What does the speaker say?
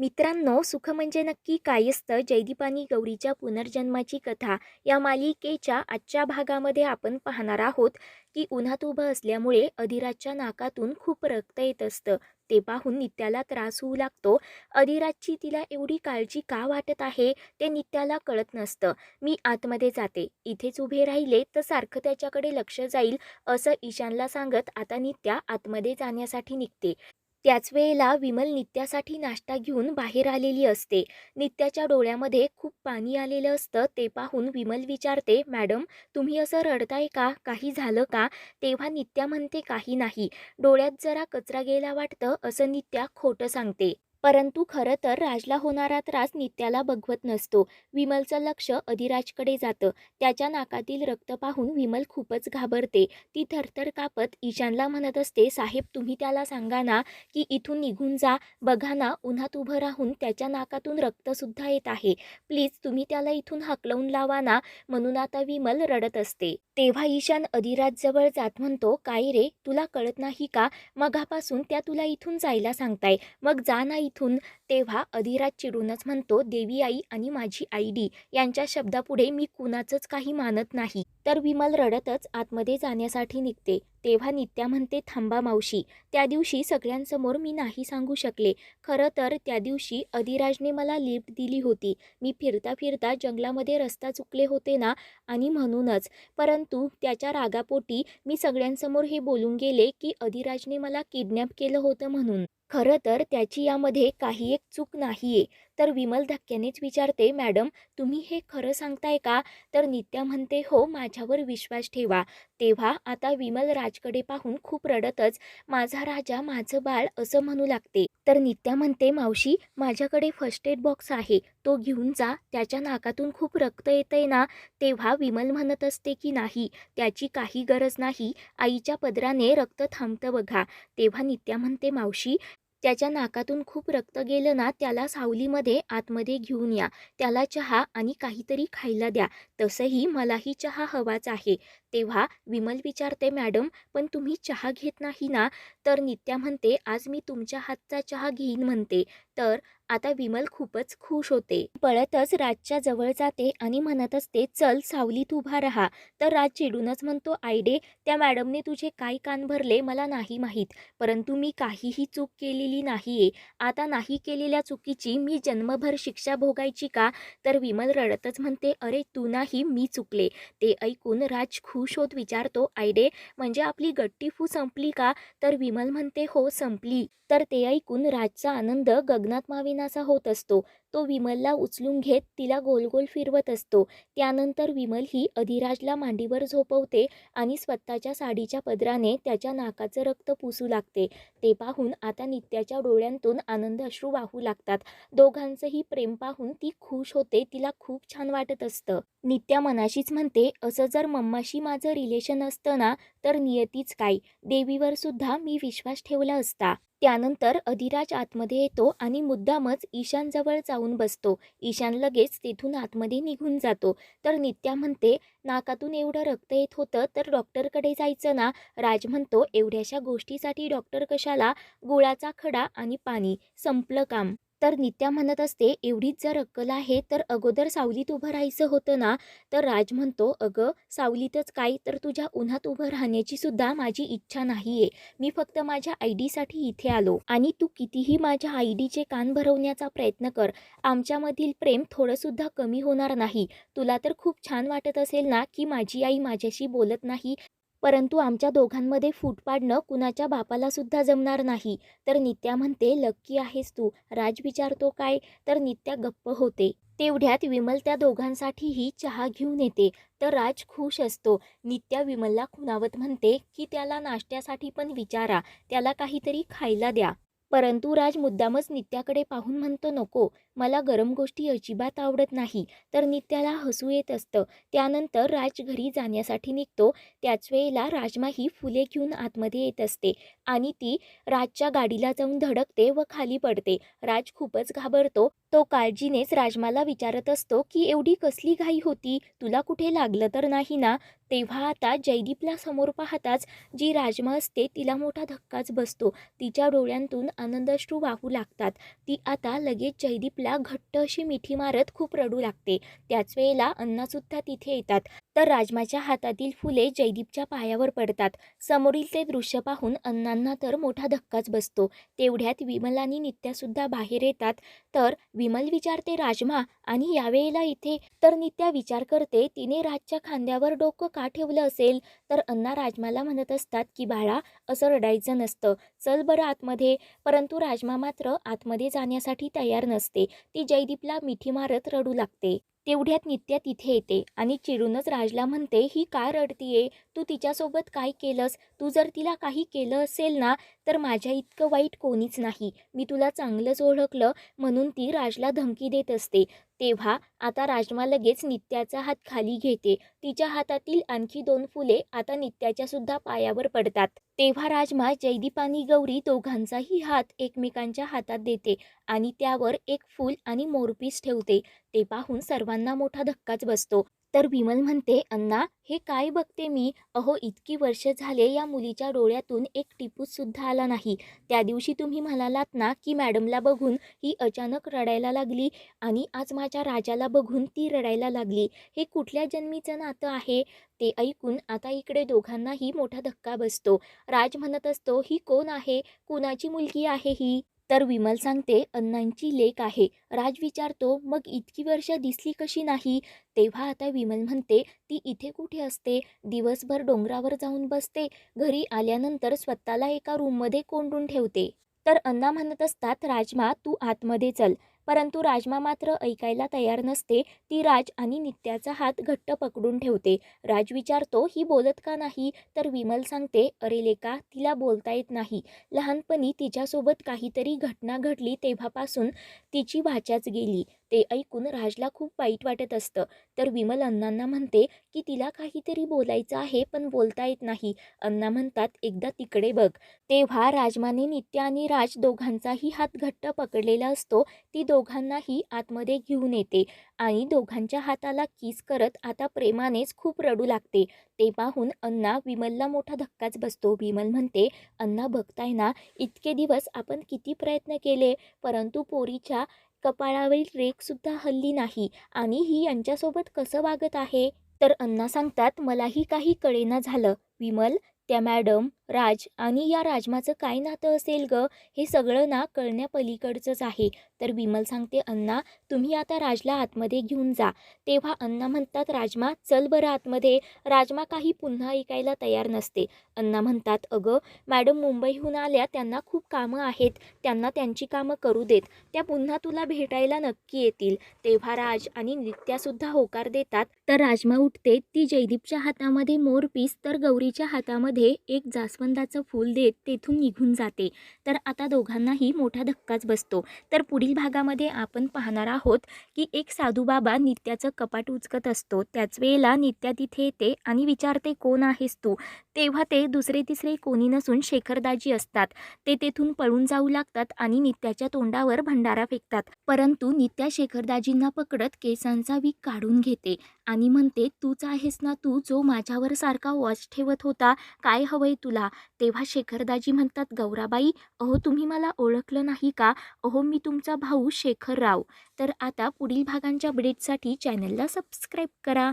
मित्रांनो, सुख म्हणजे नक्की काय असतं? जयदीप आणि गौरीच्या पुनर्जन्माची कथा या मालिकेच्या आजच्या भागामध्ये आपण पाहणार आहोत की उन्हात उभं असल्यामुळे अधिराजच्या नाकातून खूप रक्त येत असतं. ते पाहून नित्याला त्रास होऊ लागतो. अधिराजची तिला एवढी काळजी का वाटत आहे ते नित्याला कळत नसतं. मी आतमध्ये जाते, इथेच उभे राहिले तर सारखं त्याच्याकडे लक्ष जाईल असं ईशानला सांगत आता नित्या आतमध्ये जाण्यासाठी निघते. त्याच वेळेला विमल नित्यासाठी नाश्ता घेऊन बाहेर आलेली असते. नित्याच्या डोळ्यामध्ये खूप पाणी आलेलं असतं. ते पाहून विमल विचारते, मॅडम तुम्ही असं रडताय का? काही झालं का? तेव्हा नित्या म्हणते, काही नाही, डोळ्यात जरा कचरा गेला वाटतं असं नित्या खोटं सांगते. परंतु खरं तर राजला होणारा त्रास नित्याला बघवत नसतो. विमलचं लक्ष अधिराजकडे जातं. त्याच्या नाकातील रक्त पाहून विमल खूपच घाबरते. ती थरथर कापत ईशानला म्हणत असते, साहेब तुम्ही त्याला सांगा ना की इथून निघून जा. बघा ना, उन्हात उभं राहून त्याच्या नाकातून रक्तसुद्धा येत आहे. प्लीज तुम्ही त्याला इथून हाकलवून लावा ना. म्हणून आता विमल रडत असते. तेव्हा ईशान अधिराजजवळ जात म्हणतो, काय रे, तुला कळत नाही का? मगापासून त्या तुला इथून जायला सांगताय, मग जा ना इथून. तेव्हा अधिराज चिडूनच म्हणतो, देवी आई आणि माझी आयडी यांच्या शब्दापुढे मी कुणाचंच काही मानत नाही. तर विमल रडतच आतमध्ये जाण्यासाठी निघते. तेव्हा नित्या म्हणते, थांबा मावशी, त्या दिवशी सगळ्यांसमोर मी नाही सांगू शकले. खरं तर त्या दिवशी अधिराजने मला लिफ्ट दिली होती. मी फिरता फिरता जंगलामध्ये रस्ता चुकले होते ना, आणि म्हणूनच. परंतु त्याच्या रागापोटी मी सगळ्यांसमोर हे बोलून गेले की अधिराजने मला किडनॅप केलं होतं म्हणून. खरं तर त्याची यामध्ये काही एक चूक नाहीये. तर विमल धक्क्यानेच विचारते, मॅडम तुम्ही हे खरं सांगताय का? तर नित्या म्हणते, हो, माझ्यावर विश्वास ठेवा. तेव्हा आता विमल राजकडे पाहून खूप रडतच, माझा राजा, माझं बाळ असं म्हणू लागते. तर नित्या म्हणते, मावशी माझ्याकडे फर्स्ट एड बॉक्स आहे, तो घेऊन जा, त्याच्या नाकातून खूप रक्त येतंय ना. तेव्हा विमल म्हणत असते की नाही, त्याची काही गरज नाही, आईच्या पदराने रक्त थांबतं बघा. तेव्हा नित्या म्हणते, मावशी त्याच्या नाकातून खूप रक्त गेलं ना, त्याला सावलीमध्ये आतमध्ये घेऊन या, त्याला चहा आणि काहीतरी खायला द्या, तसंही मलाही चहा हवाच आहे. तेव्हा विमल विचारते, मॅडम पण तुम्ही चहा घेत नाही ना? तर नित्या म्हणते, आज मी तुमच्या हातचा चहा घेईन म्हणते. तर आता विमल खूपच खुश होते. पळतच राजच्या जवळ जाते आणि म्हणत असते, चल सावलीत उभा राहा. तर राज चिडूनच म्हणतो, आयडे, त्या मॅडमने तुझे काय कान भरले मला नाही माहीत, परंतु मी काहीही चूक केलेली नाहीये. आता नाही केलेल्या चुकीची मी जन्मभर शिक्षा भोगायची का? तर विमल रडतच म्हणते, अरे तू नाही, मी चुकले. ते ऐकून राज खुश होत विचारतो, आयडे म्हणजे आपली गट्टीफू संपली का? तर विमल म्हणते, हो संपली. तर ते ऐकून राजचा आनंद गगनात मावेनासा होत असतो. तो विमलला उचलून घेत तिला गोल गोल फिरवत असतो. त्यानंतर विमल ही अधिराजला मांडीवर झोपवते आणि स्वतःच्या साडीच्या पदराने त्याच्या नाकाचं रक्त पुसू लागते. ते पाहून आता नित्याच्या डोळ्यांतून आनंद अश्रू वाहू लागतात. दोघांचंही प्रेम पाहून ती खुश होते. तिला खूप छान वाटत असतं. नित्या मनाशीच म्हणते, असं जर मम्माशी माझं रिलेशन असतं ना, तर नियतीच काय, देवीवर सुद्धा मी विश्वास ठेवला असता. त्यानंतर अधिराज आतमध्ये येतो आणि मुद्दामच ईशानजवळ जाऊन बसतो. ईशान लगेच तिथून आतमध्ये निघून जातो. तर नित्या म्हणते, नाकातून एवढं रक्त येत होतं तर डॉक्टरकडे जायचं ना. राज म्हणतो, एवढ्याशा गोष्टीसाठी डॉक्टर कशाला, गुळाचा खडा आणि पाणी, संपलं काम. तर नित्या म्हणत असते, एवढीच जर अक्कल आहे तर अगोदर सावलीत उभं राहायचं होतं ना. तर राज म्हणतो, अगं सावलीतच काय, तर तुझ्या उन्हात उभं राहण्याची सुद्धा माझी इच्छा नाहीये. मी फक्त माझ्या आयडीसाठी इथे आलो आणि तू कितीही माझ्या आयडीचे कान भरवण्याचा प्रयत्न कर, आमच्यामधील प्रेम थोडंसुद्धा कमी होणार नाही. तुला तर खूप छान वाटत असेल ना की माझी आई माझ्याशी बोलत नाही, परंतु आमच्या दोघांमध्ये फूट पाडणं कुणाच्या बापाला सुद्धा जमणार नाही. तर नित्या म्हणते, लक्की आहेस तू. राज विचारतो, काय? तर नित्या गप्प होते. तेवढ्यात विमल त्या दोघांसाठीही चहा घेऊन येते. तर राज खुश असतो. नित्या विमलला खुणावत म्हणते की त्याला नाश्त्यासाठी पण विचारा, त्याला काहीतरी खायला द्या. परंतु राज मुद्दामच नित्याकडे पाहून म्हणतो, नको, मला गरम गोष्टी अजिबात आवडत नाही. तर नित्याला हसू येत असतं. त्यानंतर राज घरी जाण्यासाठी निघतो. त्याच वेळेला राजमा ही फुले घेऊन आतमध्ये येत असते आणि ती राजच्या गाडीला जाऊन धडकते व खाली पडते. राज खूपच घाबरतो. तो काळजीनेच राजमाला विचारत असतो की एवढी कसली घाई होती, तुला कुठे लागलं तर नाही ना? तेव्हा आता जयदीपला समोर पाहताच जी राजमा असते तिला मोठा धक्काच बसतो. तिच्या डोळ्यांतून आनंदाश्रू वाहू लागतात. ती आता लगेच जयदीपला घट्ट अशी मिठी मारत खूप रडू लागते. त्याच वेळेला अण्णासुद्धा तिथे येतात. तर राजमाच्या हातातील फुले जयदीपच्या पायावर पडतात. समोरील ते दृश्य पाहून अण्णांना तर मोठा धक्काच बसतो. तेवढ्यात विमल आणि नित्यासुद्धा बाहेर येतात. तर विमल विचारते, राजमा आणि यावेळेला इथे? तर नित्या विचार करते, तिने राजच्या खांद्यावर डोकं का ठेवलं असेल? तर अण्णा राजमाला म्हणत असतात की बाळा, असं रडायचं नसतं, चल बरं आतमध्ये. परंतु राजमा मात्र आतमध्ये जाण्यासाठी तयार नसते. ती जयदीपला मिठी मारत रडू लागते. तेवढ्यात नित्या तिथे येते आणि चिडूनच राजला म्हणते, ही का रडतीये? तू तिच्यासोबत काय केलंस? तू जर तिला काही केलं असेल ना, तर माझ्या इतकं वाईट कोणीच नाही. मी तुला चांगलंच ओळखलं म्हणून ती राजला धमकी देत असते. तेव्हा आता राजमा लगेच नित्याचा हात खाली घेते. तिच्या हातातील आणखी 2 फुले आता नित्याच्या सुद्धा पायावर पडतात. तेव्हा राजमा जयदीप आणि गौरी दोघांचाही हात एकमेकांच्या हातात देते आणि त्यावर एक फूल आणि मोरपीस ठेवते. ते पाहून सर्वांना मोठा धक्काच बसतो. तर विमल म्हणते, अण्णा हे काय बघते मी? अहो इतकी वर्ष झाले या मुलीच्या डोळ्यातून एक टिपूस सुद्धा आला नाही. त्या दिवशी तुम्ही म्हणालात ना की मॅडमला बघून ही अचानक रडायला लागली आणि आज माझ्या राजाला बघून ती रडायला लागली. हे कुठल्या जन्मीचं नातं आहे? ते ऐकून आता इकडे दोघांनाही मोठा धक्का बसतो. राज म्हणत असतो, ही कोण आहे? कुणाची मुलगी आहे ही? तर विमल सांगते, अण्णांची लेक आहे. राज विचारतो, मग इतकी वर्ष दिसली कशी नाही? तेव्हा आता विमल म्हणते, ती इथे कुठे असते? दिवसभर डोंगरावर जाऊन बसते, घरी आल्यानंतर स्वतःला एका रूममध्ये कोंडून ठेवते. तर अण्णा म्हणत असतात, राजमा तू आतमध्ये चल. परंतु राजमा मात्र ऐकायला तयार नसते. ती राज आणि नित्याचा हात घट्ट पकडून ठेवते. राज विचारतो, ही बोलत का नाही? तर विमल सांगते, अरे लेका, तिला बोलता येत नाही. लहानपणी तिच्यासोबत काहीतरी घटना घडली तेव्हापासून तिची वाचाच गेली. ते ऐकून राजला खूप वाईट वाटत असतं. तर विमल अण्णांना म्हणते की तिला काहीतरी बोलायचं आहे पण बोलता येत नाही. अण्णा म्हणतात, एकदा तिकडे बघ. तेव्हा राजमाने नित्या आणि राज दोघांचाही हात घट्ट पकडलेला असतो. ती दोघांनाही आतमध्ये घेऊन येते आणि दोघांच्या हाताला किस करत आता प्रेमानेच खूप रडू लागते. ते पाहून अण्णा विमलला मोठा धक्काच बसतो. विमल म्हणते, अण्णा बघताय ना, इतके दिवस आपण किती प्रयत्न केले परंतु पोरीच्या कपाळावरील रेखसुद्धा हल्ली नाही आणि ही यांच्यासोबत कसं वागत आहे? तर अण्णा सांगतात, मलाही काही कळेना झालं. विमल, त्या मॅडम, राज आणि या राजमाचं काय नातं असेल ग? हे सगळं ना कळण्यापलीकडचंच आहे. तर विमल सांगते, अण्णा तुम्ही आता राजला आतमध्ये घेऊन जा. तेव्हा अण्णा म्हणतात, राजमा चल बरं आतमध्ये. राजमा काही पुन्हा ऐकायला तयार नसते. अण्णा म्हणतात, अगं मॅडम मुंबईहून आल्या, त्यांना खूप कामं आहेत, त्यांना त्यांची कामं करू देत. त्या पुन्हा तुला भेटायला नक्की येतील. तेव्हा राज आणि नित्यासुद्धा होकार देतात. तर राजमा उठते. ती जयदीपच्या हातामध्ये मोरपीस तर गौरीच्या हातामध्ये एक जास्वंदाचं फूल देत तेथून निघून जाते. तर आता दोघांनाही मोठा धक्काच बसतो. तर पुढील भागामध्ये आपण पाहणार आहोत की एक साधू बाबा नित्याचं कपाट उचकत असतो. त्याच वेळेला नित्या तिथे येते आणि विचारते, कोण आहेस तू? तेव्हा ते दुसरे तिसरे कोणी नसून शेखरदाजी असतात. ते तेथून पळून जाऊ लागतात आणि नित्याच्या तोंडावर भंडारा फेकतात. परंतु नित्या शेखरदाजींना पकडत केसांचा विग काढून घेते आणि म्हणते, तूच आहेस ना तू जो माझ्यावर सारखा वॉच ठेवत होता? काय हवंय तुला? तेव्हा शेखरदाजी म्हणतात, गौराबाई, अहो तुम्ही मला ओळखलं नाही का? अहो मी तुमचा भाऊ शेखरराव. तर आता पुढील भागांच्या अपडेटसाठी चॅनलला सबस्क्राईब करा.